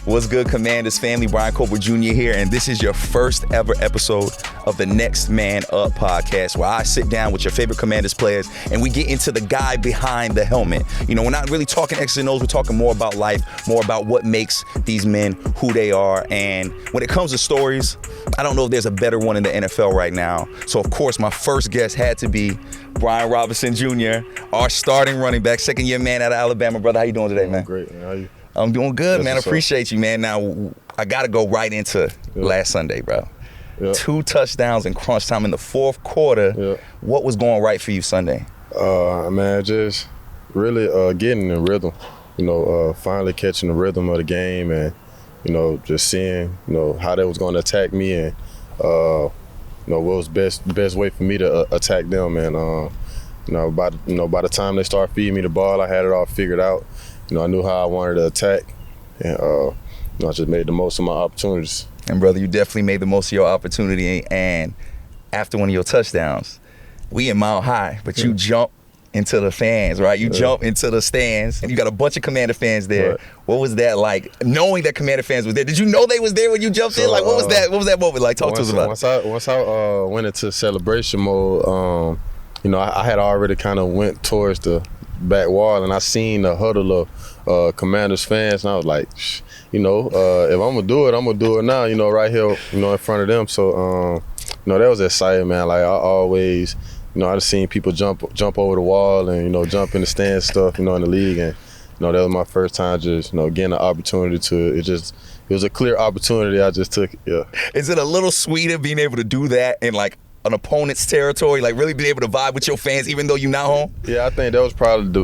What's good, Commanders family? Brian Colbert Jr. here, and this is your first ever episode of the Next Man Up podcast, where I sit down with your favorite Commanders players and we get into the guy behind the helmet. You know, we're not really talking X's and O's, we're talking more about life, more about what makes these men who they are. And when it comes to stories, I don't know if there's a better one in the NFL right now. So, of course, my first guest had to be Brian Robinson Jr., our starting running back, second-year man out of Alabama. Brother, how you doing today, man? Great, man. How you? I'm doing good, man. I appreciate you, man. Now, I got to go right into last Sunday, bro. 2 touchdowns in crunch time in the fourth quarter. What was going right for you Sunday? Man, just really getting in rhythm. You know, finally catching the rhythm of the game and, you know, just seeing, you know, how they was going to attack me and, you know, what was best way for me to attack them. And, by the time they started feeding me the ball, I had it all figured out. You know, I knew how I wanted to attack, and I just made the most of my opportunities. And, brother, you definitely made the most of your opportunity. And after one of your touchdowns, we in Mile High, but you jump into the fans, right? You jump into the stands, and you got a bunch of Commander fans there. Right. What was that like, knowing that Commander fans was there? Did you know they was there when you jumped in? Like, what was that? What was that moment like? Talk to us about it. Once I went into celebration mode, you know, I had already kind of went towards the back wall, and I seen a huddle of Commanders fans, and I was like, you know, if I'm gonna do it, I'm gonna do it now, you know, right here, you know, in front of them. So, you know, that was exciting, man. Like, I always, you know, I've seen people jump over the wall and, you know, jump in the stands stuff, you know, in the league, and, you know, that was my first time just, you know, getting an opportunity to, it was a clear opportunity. I just took it. Yeah. Is it a little sweeter being able to do that in, like, an opponent's territory, like really being able to vibe with your fans even though you're not home? Yeah, I think that was probably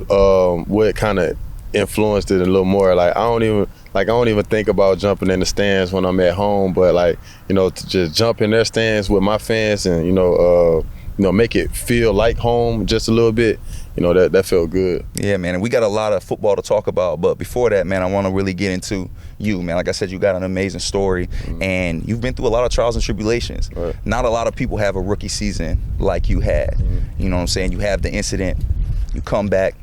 what kind of influenced it a little more. Like, I don't even think about jumping in the stands when I'm at home, but, like, you know, to just jump in their stands with my fans and, you know, make it feel like home just a little bit, you know, that felt good. Yeah, man, and we got a lot of football to talk about, but before that, man, I want to really get into you, man. Like I said, you got an amazing story, and you've been through a lot of trials and tribulations. Right. Not a lot of people have a rookie season like you had. You know what I'm saying? You have the incident, you come back,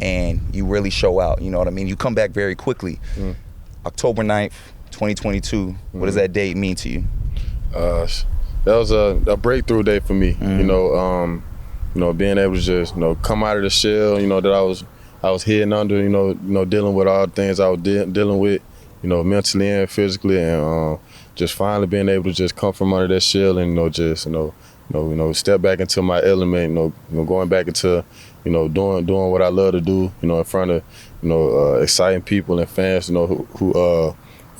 and you really show out, you know what I mean? You come back very quickly. October 9th, 2022, what does that date mean to you? That was a breakthrough day for me. You know, being able to just, you know, come out of the shell, you know, that I was hidden under, you know, dealing with all the things I was dealing with, you know, mentally and physically, and just finally being able to just come from under that shell and, you know, just, you know, step back into my element, you know, going back into, you know, doing what I love to do, you know, in front of, you know, exciting people and fans, you know, who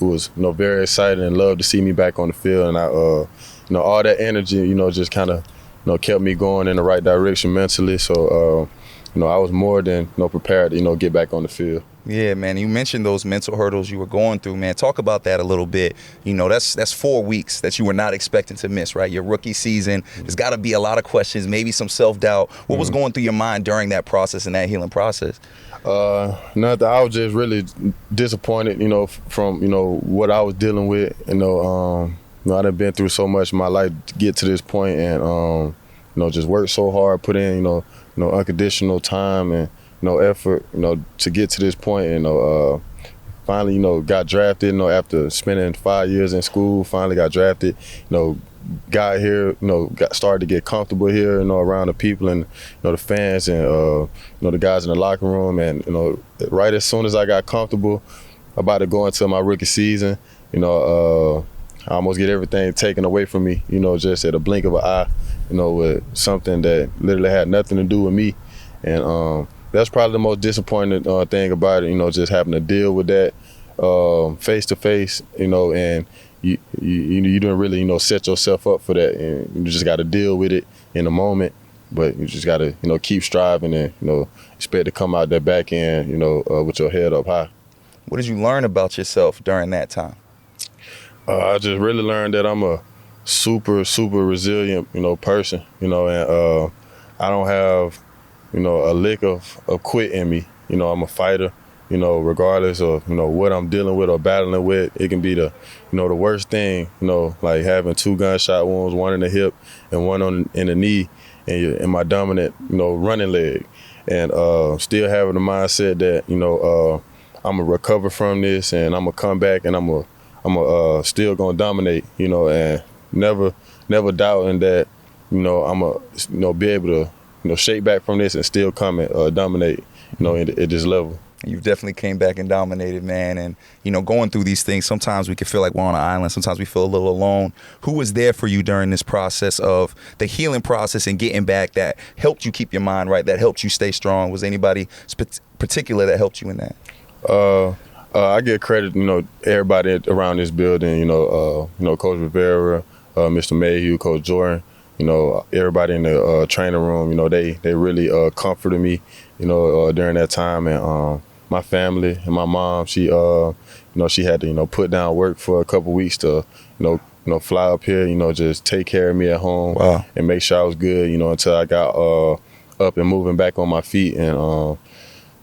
was, you know, very excited and loved to see me back on the field. And I, you know, all that energy, you know, just kind of, you know, kept me going in the right direction mentally. So, you know, I was more than, you know, prepared to, you know, get back on the field. Yeah, man. You mentioned those mental hurdles you were going through, man. Talk about that a little bit. You know, that's 4 weeks that you were not expecting to miss, right? Your rookie season. There's got to be a lot of questions, maybe some self-doubt. What was going through your mind during that process and that healing process? Nothing. I was just really disappointed, you know, from, you know, what I was dealing with. You know, I done been through so much in my life to get to this point, and you know, just worked so hard, put in, you know, unconditional time and, you know, effort, you know, to get to this point. You know, finally, you know, got drafted, you know, after spending 5 years in school, finally got drafted, you know, got here, you know, started to get comfortable here, you know, around the people and, you know, the fans and, you know, the guys in the locker room. And, you know, right as soon as I got comfortable about to go into my rookie season, you know, I almost get everything taken away from me, you know, just at a blink of an eye, you know, with something that literally had nothing to do with me. And that's probably the most disappointing thing about it, you know, just having to deal with that face to face, you know, and you didn't really, you know, set yourself up for that, and you just got to deal with it in the moment. But you just got to, you know, keep striving and, you know, expect to come out that back end, you know, with your head up high. What did you learn about yourself during that time? I just really learned that I'm a super, super resilient, you know, person, you know, and I don't have, you know, a lick of quit in me. You know, I'm a fighter, you know, regardless of, you know, what I'm dealing with or battling with. It can be the, you know, the worst thing, you know, like having 2 gunshot wounds, one in the hip and one in the knee, and my dominant, you know, running leg. And still having the mindset that, you know, I'm gonna recover from this, and I'm gonna come back, and I'm still gonna dominate, and never doubting that, I'm gonna be able to, shake back from this and still come and dominate, at this level. You've definitely came back and dominated, man. And, going through these things, sometimes we can feel like we're on an island. Sometimes we feel a little alone. Who was there for you during this process of the healing process and getting back that helped you keep your mind right, that helped you stay strong? Was anybody particular that helped you in that? I give credit, everybody around this building, Coach Rivera, Mr. Mayhew, Coach Jordan, everybody in the training room, they really comforted me, during that time. And my family and my mom, she had to, put down work for a couple weeks to, fly up here, just take care of me at home. Wow. And make sure I was good, until I got up and moving back on my feet. And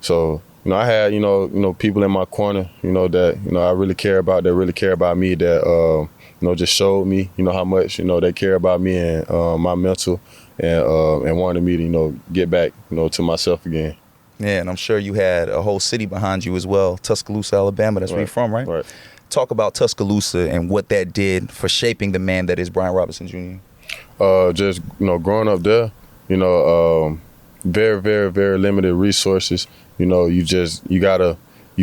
so, I had, people in my corner, that, I really care about, that really care about me, that, just showed me, how much, they care about me and my mental, and wanted me to, get back, to myself again. Yeah, and I'm sure you had a whole city behind you as well, Tuscaloosa, Alabama. That's where you're from, right? Right. Talk about Tuscaloosa and what that did for shaping the man that is Brian Robinson Jr. Just, growing up there, very, very, very limited resources. You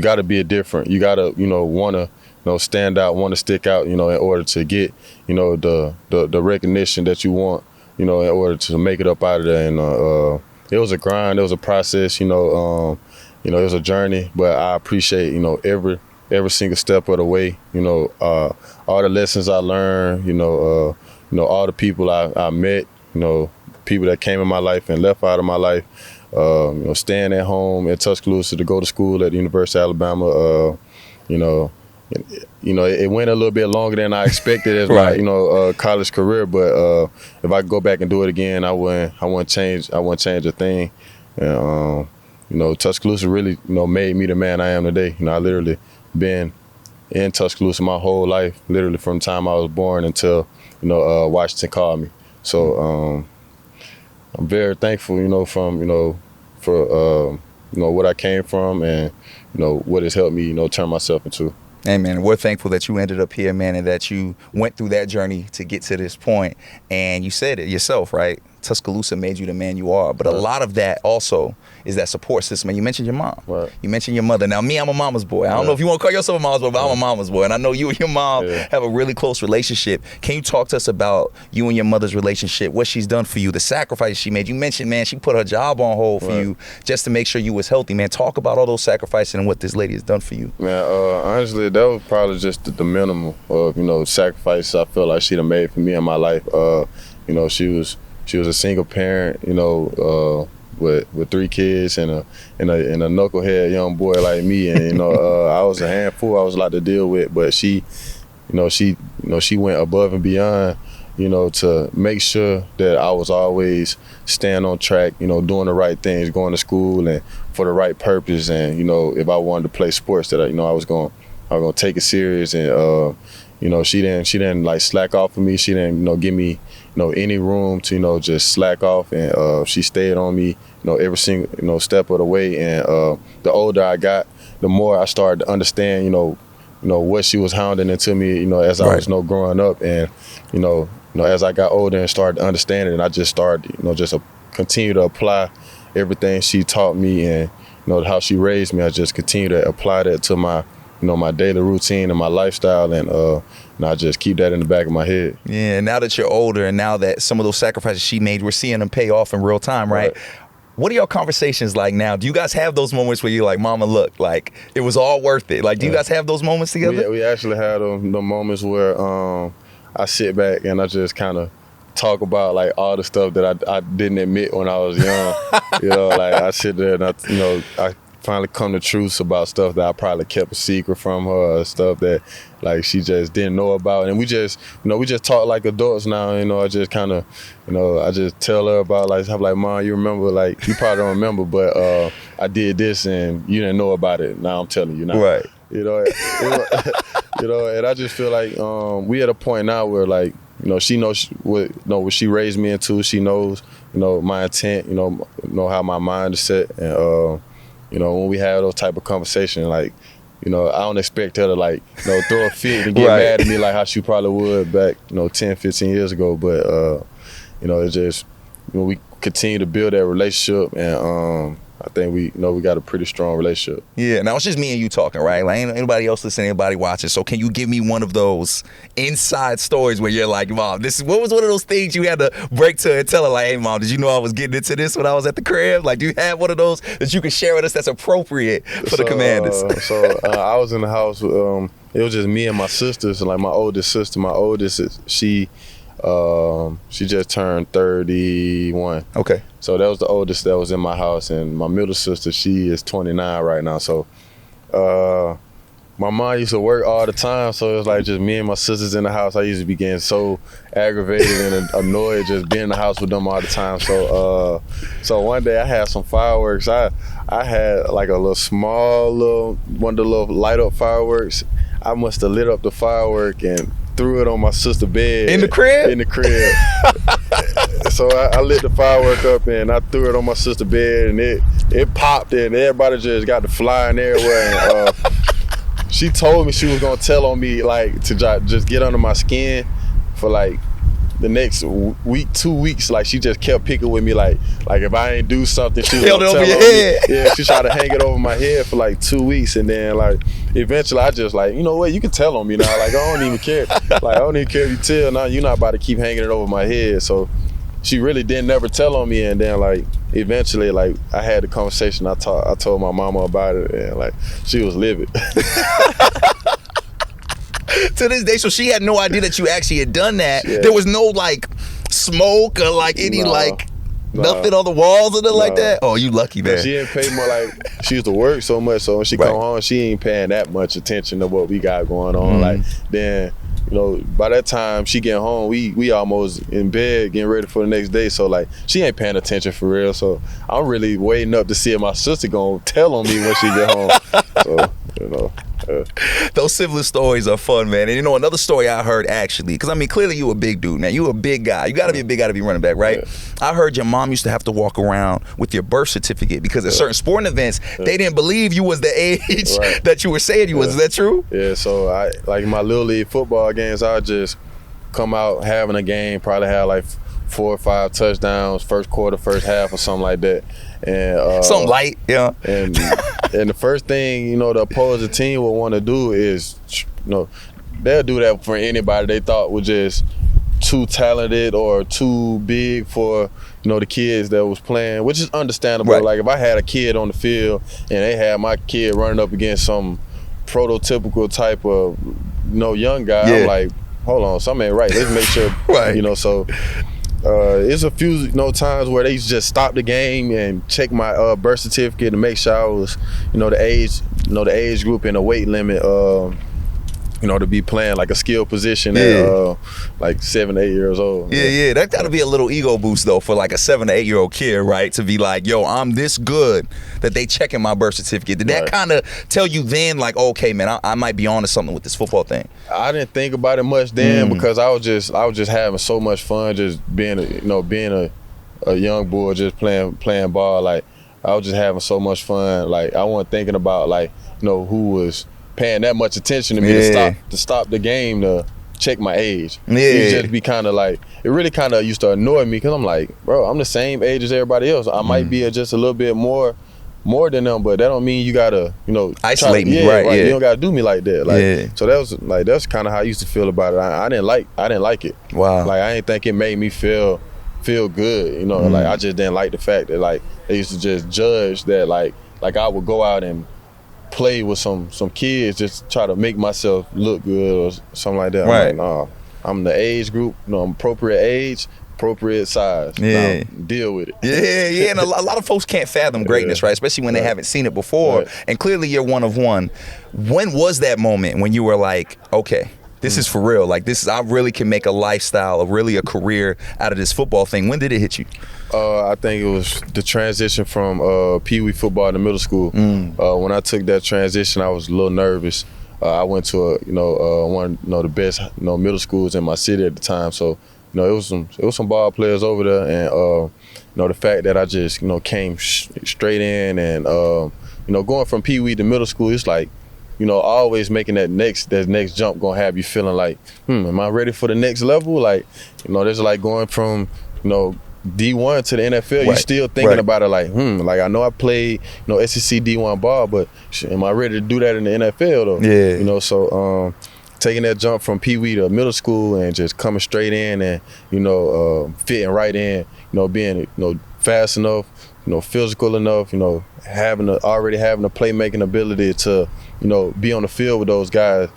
gotta be different. You gotta, wanna, stand out, wanna stick out, in order to get, the recognition that you want, in order to make it up out of there. And it was a grind, it was a process, it was a journey, but I appreciate, every single step of the way, all the lessons I learned, all the people I met, people that came in my life and left out of my life, staying at home in Tuscaloosa to go to school at the University of Alabama, it went a little bit longer than I expected as right. my, college career. But if I could go back and do it again, I wouldn't change a thing. And Tuscaloosa really, made me the man I am today. I literally been in Tuscaloosa my whole life, literally from the time I was born until, Washington called me. So I'm very thankful, for what I came from and, what has helped me, turn myself into. Hey, man, we're thankful that you ended up here, man, and that you went through that journey to get to this point. And you said it yourself, right? Tuscaloosa made you the man you are. But a lot of that also is that support system. And you mentioned your mom. Right. You mentioned your mother. Now, me, I'm a mama's boy. I don't know if you want to call yourself a mama's boy, but I'm a mama's boy. And I know you and your mom have a really close relationship. Can you talk to us about you and your mother's relationship, what she's done for you, the sacrifices she made? You mentioned, man, she put her job on hold for you just to make sure you was healthy. Man, talk about all those sacrifices and what this lady has done for you. Man, honestly, that was probably just the minimum of, sacrifices I feel like she'd have made for me in my life. She was a single parent, with 3 kids and a knucklehead young boy like me, and I was a handful. I was a lot to deal with, but she went above and beyond, to make sure that I was always staying on track, doing the right things, going to school and for the right purpose, and if I wanted to play sports, that I was going to take it serious, and she didn't like slack off of me. She didn't give me any room to just slack off, and she stayed on me every single step of the way. And the older I got, the more I started to understand what she was hounding into me as I was growing up, and as I got older and started to understand it, and I just started just continue to apply everything she taught me, and how she raised me. I just continue to apply that to my my daily routine and my lifestyle, and I just keep that in the back of my head. Yeah, now that you're older and now that some of those sacrifices she made, we're seeing them pay off in real time, right? What are your conversations like now? Do you guys have those moments where you're like, Mama, look, like it was all worth it? Like, do you guys have those moments together? We actually had the moments where I sit back and I just kind of talk about like all the stuff that I didn't admit when I was young. Like I sit there and I finally come to truths about stuff that I probably kept a secret from her, or stuff that like she just didn't know about, and we just talk like adults now. I just kind of I just tell her about, like, I'm like, Mom, you remember, like, you probably don't remember, but I did this and you didn't know about it. Now I'm telling you now. Right. And I just feel like we at a point now where, like, she knows what she raised me into. She knows my intent. Know how my mind is set, and when we have those type of conversations, like, I don't expect her to like, throw a fit and get Right. mad at me like how she probably would back, 10, 15 years ago. But, it's just, we continue to build that relationship, and I think we got a pretty strong relationship. Yeah, now it's just me and you talking, right? Like, ain't anybody else listening, anybody watching. So can you give me one of those inside stories where you're like, Mom, what was one of those things you had to break to and tell her, like, hey, Mom, did you know I was getting into this when I was at the crib? Like, do you have one of those that you can share with us that's appropriate for the Commanders? I was in the house. It was just me and my sisters. And like my oldest sister, she just turned 31. Okay. So that was the oldest that was in my house, and my middle sister, she is 29 right now. So my mom used to work all the time, so it was like just me and my sisters in the house. I used to be getting so aggravated and annoyed just being in the house with them all the time. So one day I had some fireworks. I had like a one of the little light up fireworks. I must have lit up the firework and threw it on my sister's bed. In the crib? In the crib. So I lit the firework up and I threw it on my sister's bed, and it popped, and everybody just got to flying everywhere. And, she told me she was gonna tell on me, like, to just get under my skin for like the next week, 2 weeks. Like, she just kept picking with me, like if I ain't do something, she was held gonna it over tell your on head. me. Yeah, she tried to hang it over my head for like 2 weeks, and then like eventually I just like, you know what, you can tell on me now. Like, I don't even care. Like, I don't even care if you tell. Now you're not about to keep hanging it over my head. So she really didn't never tell on me, and then like eventually, like, I had the conversation. I told my mama about it, and like she was livid. To this day, so she had no idea that you actually had done that. Yeah. There was no like smoke or like any nothing on the walls or nothing like that. Oh, you lucky, man. She didn't pay more. Like, she used to work so much, so when she come home, she ain't paying that much attention to what we got going on. Like, then, by that time she get home, we almost in bed getting ready for the next day. So like, she ain't paying attention for real. So I'm really waiting up to see if my sister gonna tell on me when she get home. So those sibling stories are fun, man. And another story I heard, actually, because I mean, clearly you a big dude, man. You a big guy. You got to be a big guy to be running back, right? Yeah. I heard your mom used to have to walk around with your birth certificate because at certain sporting events, they didn't believe you was the age that you were saying you was. Is that true? Yeah. So I, like, my little league football games, I just come out having a game, probably have like 4 or 5 touchdowns, first quarter, first half, or something like that. And something light, yeah. And the first thing, the opposing team will want to do is, they'll do that for anybody they thought was just too talented or too big for, the kids that was playing, which is understandable. Right. Like, if I had a kid on the field and they had my kid running up against some prototypical type of, young guy, I'm like, hold on, something ain't right. Let's make sure, so it's a few times where they used to just stop the game and check my birth certificate to make sure I was the age group and the weight limit to be playing like a skill position at like 7, 8 years old. Yeah, that gotta be a little ego boost though for like a 7 to 8 year old kid, right? To be like, yo, I'm this good that they checking my birth certificate. Did that kind of tell you then, like, okay, man, I might be on to something with this football thing? I didn't think about it much then because I was just having so much fun just being a young boy just playing ball. Like, I was just having so much fun. Like, I wasn't thinking about like who was paying that much attention to me to stop the game to check my age. It just be kind of like, it really kind of used to annoy me because I'm like, bro, I'm the same age as everybody else. I might be just a little bit more than them, but that don't mean you gotta isolate me, right? You don't gotta do me like that. Like, so that's kind of how I used to feel about it. I didn't like it. Wow. Like, I didn't think it made me feel good. Like, I just didn't like the fact that like they used to just judge that like I would go out and play with some kids just try to make myself look good or something like that. Right. I'm like, nah, I'm the age group, I'm appropriate age, appropriate size. Now, deal with it. Yeah. And a lot of folks can't fathom greatness, right? Especially when they haven't seen it before. Right. And clearly you're one of one. When was that moment when you were like, okay, this is for real. Like, I really can make a lifestyle, really a career out of this football thing. When did it hit you? I think it was the transition from Pee Wee football to middle school. When I took that transition, I was a little nervous. I went to one the best middle schools in my city at the time. So it was some ball players over there, and the fact that I just came straight in and going from Pee Wee to middle school, it's like always making that next jump gonna have you feeling like, am I ready for the next level? Like, there's like going from, D1 to the NFL, you're still thinking about it like, like I know I played, SEC D1 ball, but am I ready to do that in the NFL though? Yeah. So taking that jump from Pee Wee to middle school and just coming straight in and, fitting right in, being, fast enough, physical enough, already having a playmaking ability to, be on the field with those guys,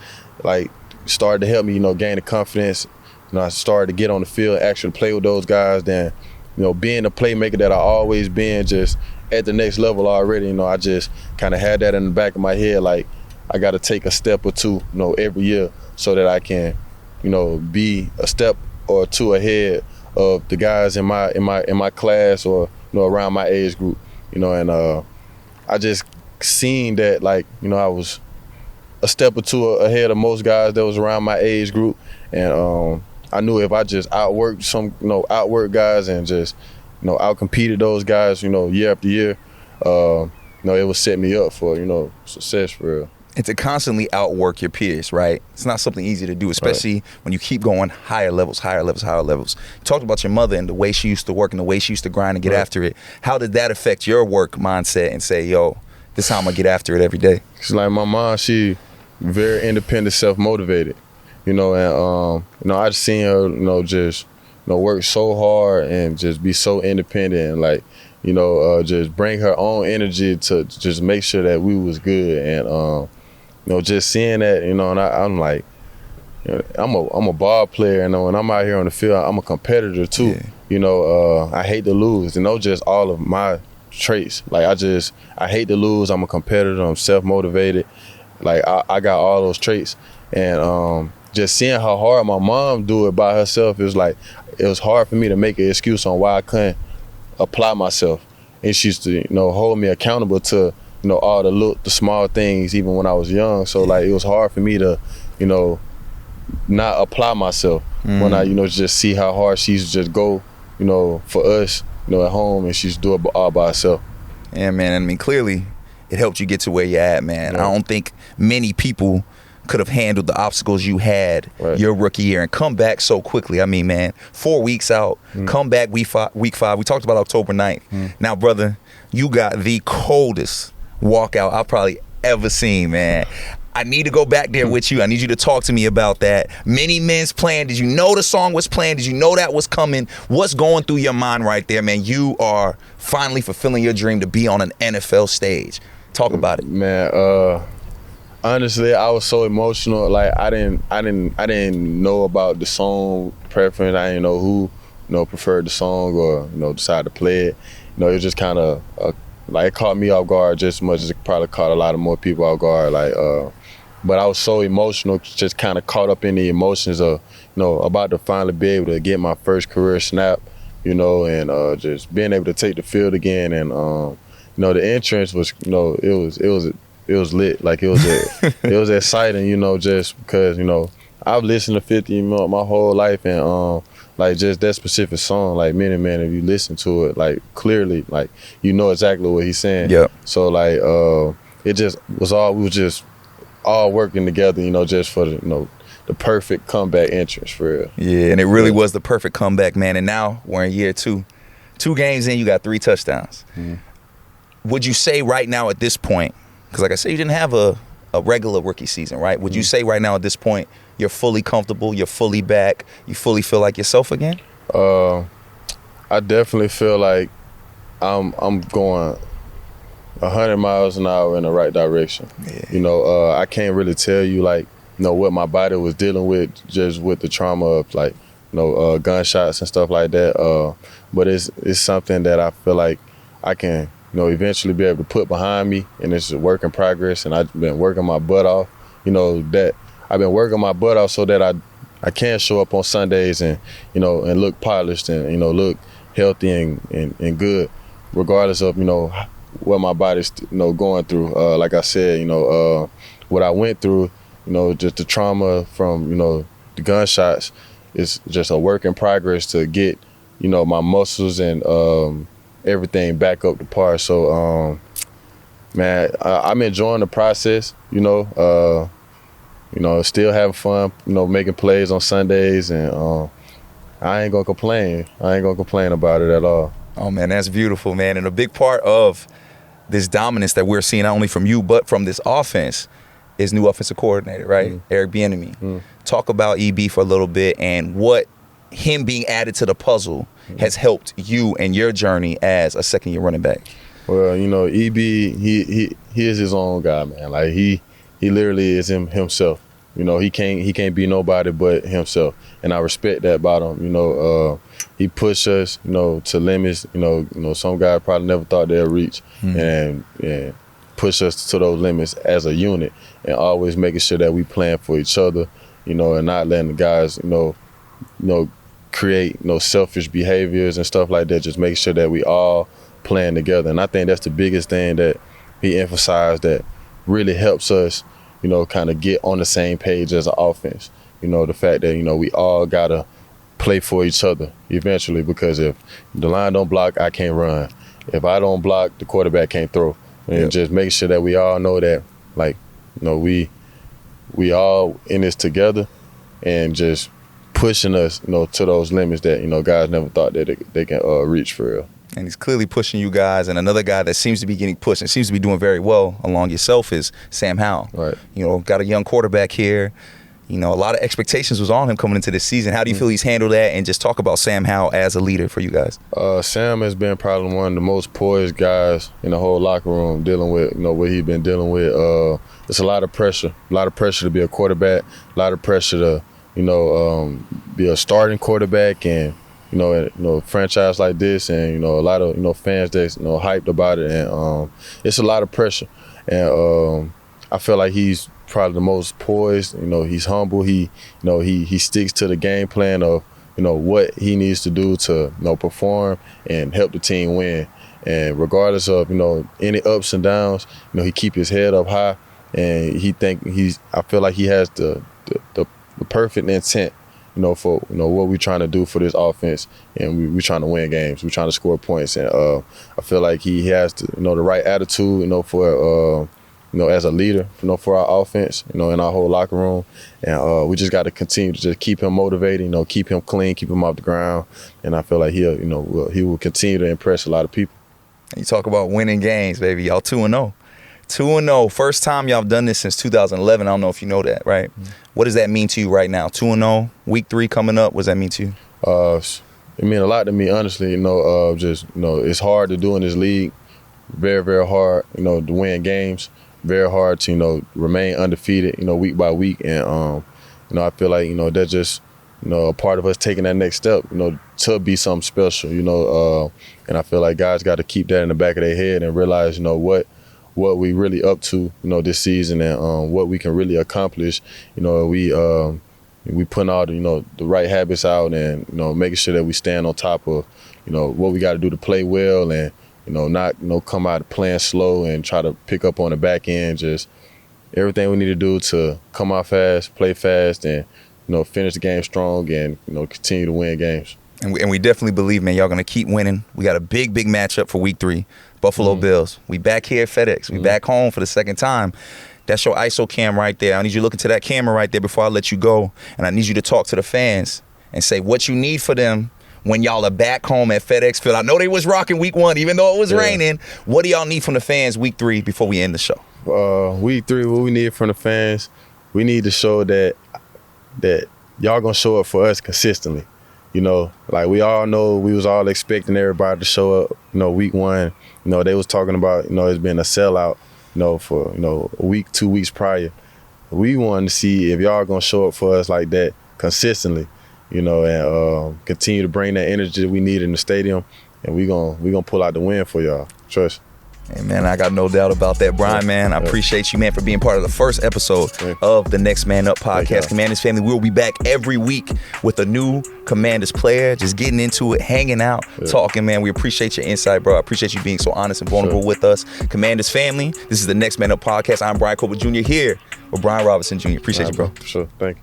like started to help me, gain the confidence. I started to get on the field, actually play with those guys, then, being the playmaker that I always been, just at the next level already, I just kind of had that in the back of my head, like I got to take a step or two, every year so that I can, be a step or two ahead of the guys in my class or, around my age group, and I just seen that, like, I was a step or two ahead of most guys that was around my age group, and I knew if I just outworked guys and just, outcompeted those guys, year after year, it would set me up for, success for real. And to constantly outwork your peers, right? It's not something easy to do, especially when you keep going higher levels. You talked about your mother and the way she used to work and the way she used to grind and get after it. How did that affect your work mindset and say, yo, this is how I'm going to get after it every day? It's like my mom, she very independent, self-motivated, and, I just seen her, just, work so hard and just be so independent and, like, just bring her own energy to just make sure that we was good. And, just seeing that, and I'm like, I'm a ball player, and when I'm out here on the field, I'm a competitor too. Yeah. I hate to lose, and those just all of my traits. Like I hate to lose. I'm a competitor. I'm self-motivated. Like I got all those traits, and just seeing how hard my mom do it by herself, it was hard for me to make an excuse on why I couldn't apply myself. And she used to, hold me accountable to, all the small things, even when I was young. So like it was hard for me to, not apply myself when I, just see how hard she used to just go, for us, at home, and she used to do it all by herself. Yeah, man. I mean, clearly it helped you get to where you're at, man. Yeah. I don't think many people could have handled the obstacles you had your rookie year and come back so quickly. I mean, man, 4 weeks out, come back week five. We talked about October 9th. Now, brother, you got the coldest walkout I've probably ever seen, man. I need to go back there with you. I need you to talk to me about that. Many Men's playing. Did you know the song was playing? Did you know that was coming? What's going through your mind right there, man? You are finally fulfilling your dream to be on an NFL stage. Talk about it. Man, honestly, I was so emotional. Like I didn't know about the song preference. I didn't know who, preferred the song or, decided to play it. It was just kind of like it caught me off guard just as much as it probably caught a lot of more people off guard. Like, but I was so emotional, just kind of caught up in the emotions of, about to finally be able to get my first career snap, and just being able to take the field again. And the entrance was, it was lit. Like it was exciting, just because, I've listened to 50 my whole life, and like just that specific song, like Many Men, if you listen to it, like clearly, like exactly what he's saying. Yeah. So like it just was we was just all working together, just for the perfect comeback entrance for real. Yeah, and it really was the perfect comeback, man. And now we're in year 2. 2 games in, you got 3 touchdowns. Would you say right now at this point, because like I said, you didn't have a regular rookie season, right? Would you say right now at this point you're fully comfortable, you're fully back, you fully feel like yourself again? I definitely feel like I'm going 100 miles an hour in the right direction. Yeah. I can't really tell you like what my body was dealing with just with the trauma of like gunshots and stuff like that. But it's something that I feel like I can eventually be able to put behind me, and it's a work in progress. And I've been working my butt off. That I've been working my butt off so that I can show up on Sundays and and look polished and look healthy and good, regardless of what my body's going through. Like I said, what I went through, just the trauma from the gunshots is just a work in progress to get my muscles and everything back up to par. So Man, I'm enjoying the process, still having fun, making plays on Sundays, and I ain't gonna complain. I ain't gonna complain about it at all. Oh, man, that's beautiful, man. And a big part of this dominance that we're seeing, not only from you, but from this offense, is new offensive coordinator, right? Eric Bieniemy. Talk about EB for a little bit and what him being added to the puzzle has helped you and your journey as a second-year running back. Well, EB, he is his own guy, man. Like he literally is himself. He can't be nobody but himself, and I respect that about him. He pushed us, to limits. Some guys probably never thought they'd reach, and push us to those limits as a unit, and always making sure that we playing for each other, and not letting the guys, create selfish behaviors and stuff like that. Just make sure that we all playing together, and I think that's the biggest thing that he emphasized that really helps us, kind of get on the same page as an offense. The fact that we all gotta play for each other eventually, because if the line don't block, I can't run. If I don't block, the quarterback can't throw. And just make sure that we all know that, we all in this together, and just pushing us, to those limits that, guys never thought that they can reach for real. And he's clearly pushing you guys. And another guy that seems to be getting pushed and seems to be doing very well along yourself is Sam Howell. Right. Got a young quarterback here. A lot of expectations was on him coming into this season. How do you feel he's handled that? And just talk about Sam Howell as a leader for you guys. Sam has been probably one of the most poised guys in the whole locker room, dealing with, what he's been dealing with. It's a lot of pressure to be a quarterback, a lot of pressure to, be a starting quarterback, and franchise like this, and a lot of fans that's hyped about it, and it's a lot of pressure, and I feel like he's probably the most poised. He's humble. He sticks to the game plan of what he needs to do to perform and help the team win, and regardless of any ups and downs, he keep his head up high, and I feel like he has the perfect intent for what we're trying to do for this offense, and we're trying to win games. We're trying to score points, and I feel like he has the right attitude, for as a leader, for our offense, in our whole locker room, and we just got to continue to just keep him motivated, keep him clean, keep him off the ground, and I feel like he will continue to impress a lot of people. You talk about winning games, baby. Y'all 2-0. 2-0. First time y'all done this since 2011. I don't know if you know that, right? What does that mean to you right now? 2-0, week 3 coming up. What does that mean to you? It means a lot to me, honestly. It's hard to do in this league. Very, very hard, to win games. Very hard to, remain undefeated, week by week. And, I feel like, that's just, a part of us taking that next step, to be something special, and I feel like guys got to keep that in the back of their head and realize, what we really up to, this season, and what we can really accomplish. We putting all the right habits out, and making sure that we stand on top of what we got to do to play well, and not come out playing slow and try to pick up on the back end. Just everything we need to do to come out fast, play fast, and finish the game strong, and continue to win games. And we definitely believe, man, y'all going to keep winning. We got a big matchup for week 3. Buffalo Bills. We back here at FedEx. We back home for the second time. That's your ISO cam right there. I need you to look into that camera right there before I let you go. And I need you to talk to the fans and say what you need for them when y'all are back home at FedEx Field. I know they was rocking week 1, even though it was raining. What do y'all need from the fans week 3 before we end the show? Week 3, what we need from the fans, we need to show that y'all going to show up for us consistently. Like we all know, we was all expecting everybody to show up, week 1. They was talking about, it's been a sellout, for, a week, 2 weeks prior. We wanted to see if y'all going to show up for us like that consistently, and continue to bring that energy that we need in the stadium, and we gonna pull out the win for y'all. Trust. Hey, man, I got no doubt about that. Brian, man, I appreciate you, man, for being part of the first episode of the Next Man Up podcast. Commanders family, we'll be back every week with a new Commanders player, just getting into it, hanging out, talking, man. We appreciate your insight, bro. I appreciate you being so honest and vulnerable with us. Commanders family, this is the Next Man Up podcast. I'm Brian Colbert Jr. here with Brian Robinson Jr. Appreciate you, bro. Sure, thank you.